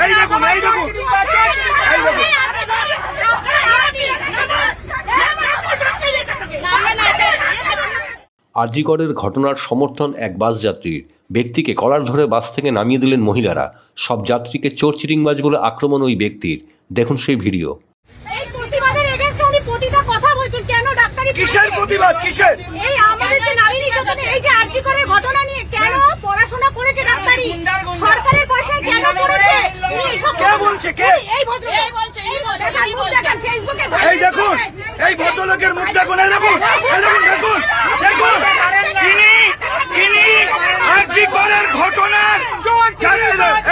এই দেখুন এই দেখুন এই দেখুন আরজি করের ঘটনার সমর্থন এক বাস যাত্রীর। ব্যক্তিকে কলার ধরে বাস থেকে নামিয়ে দিলেন মহিলারা। সব যাত্রীকে চোর চিটিংবাজ বলে আক্রমণ ওই ব্যক্তির। দেখুন সেই ভিডিও। কিসের প্রতিবাদ? কিসের? এই আমাদের যে নারী নির্যাতন, এই যে আরজি করের ঘটনা নিয়ে কেন পড়াশোনা করেছে ডাক্তারি, সরকারের পয়সায় কেন করেছে? কে বলছে? কে এই ভদ্রলোক বলছে? ফেসবুকে এই দেখুন, এই ভদ্রলোকের মুখ দেখুন, এই দেখুন, এই দেখুন, দেখুন, দেখুন, ইনি আরজি করের ঘটনার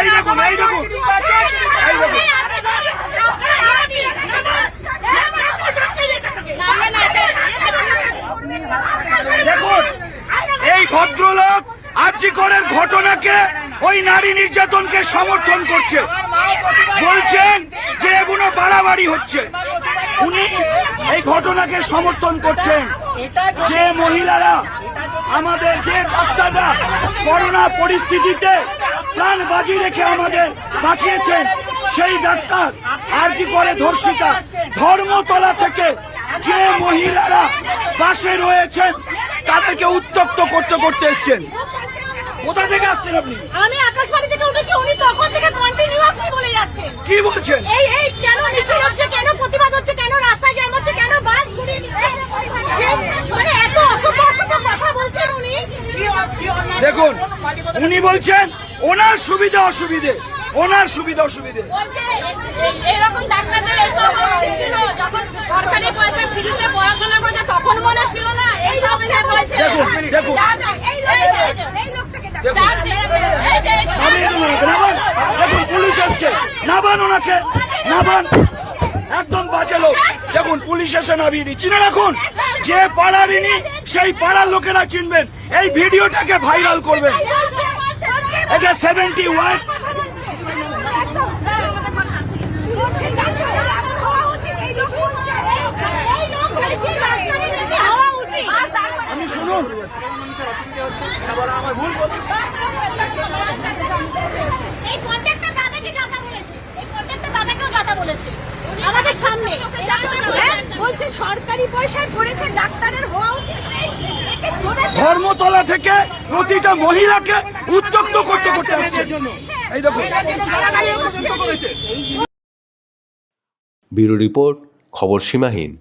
এই দেখুন, এই দেখুন, এই দেখুন। দেখুন, এই ভদ্রলোক আরজি করের ঘটনাকে, ওই নারী নির্যাতনকে সমর্থন করছে, বলছেন যে এগুলো বাড়াবাড়ি হচ্ছে। উনি এই ঘটনাকে সমর্থন করছেন। যে মহিলারা, আমাদের যে ডাক্তাররা করোনা পরিস্থিতিতে প্রাণ বাজি রেখে আমাদের বাঁচিয়েছেন, সেই ডাক্তার আরজি করে ধর্ষিতা ধর্মতলা থেকে যে মহিলারা বাসে রয়েছেন তাদেরকে উত্তক্ত করতে এসছেন। কোথা থেকে আসছেন আপনি? আমি আকাশবাণী থেকে উঠেছি, উনি তখন থেকে কন্টিনিউয়াসলি বলে যাচ্ছেন। কি বলছেন? এই কেন মিছিল হচ্ছে, কেন প্রতিবাদ হচ্ছে, কেন রাস্তায় জ্যাম হচ্ছে, কেন বাস ঘুরিয়ে নিচ্ছে, মানে এত অসভ্য কথা বলছেন উনি। দেখুন, উনি বলছেন ওনার সুবিধা অসুবিধে, ওনার সুবিধা অসুবিধে। এরকম ডাক্তারদের এসব ছিল যখন সরকারি পয়সা ফ্রিতে পড়াশোনা করছে, তখন মনে ছিল না এই রকমের হয়েছে। দেখুন, দেখুন, দেখুন, পুলিশ আসছে, নাবান ওনাকে, নাবান, একদম বাজে লোক। দেখুন, পুলিশ এসে নামিয়ে দিচ্ছি না। রাখুন, যে পাড়ার ইনি, সেই পাড়ার লোকেরা চিনবেন। এই ভিডিওটাকে ভাইরাল করবেন। এটা 71 আমি শুনুন, আমাদের সামনে বলছে সরকারি পয়সায় করেছে, ডাক্তারের হওয়া উচিত। ধর্মতলা থেকে প্রতিটা মহিলাকে উত্তক্ত করতে আসছে। এই দেখুন, ব্যুরো রিপোর্ট, খবর সীমাহীন।